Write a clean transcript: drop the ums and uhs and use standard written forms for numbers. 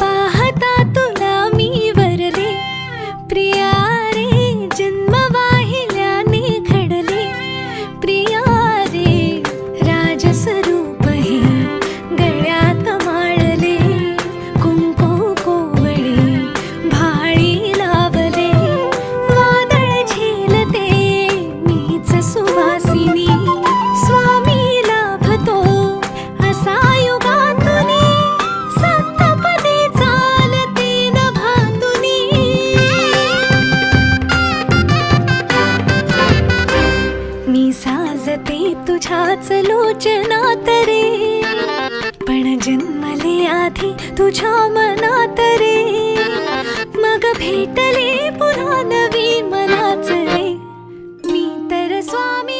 पाहता तुला मी वरले प्रिया रे, जन्म वाहिल्याने घडले प्रिया रे, राजस्वरूप हे गळ्यात माळले, कुंकू कोवळे भाळी लावले, वादळ झेलते मीच सुवासिनी, स्वामी लाभतो असा युगातुनी, सप्तपदी चालते नभातुनी. मी साजते तुझ्याच लोचनात रे, पण जन्मले आधी तुझ्या मनात रे, मग भेटले पुन्हा नवी मनाच रे, मी तर स्वामी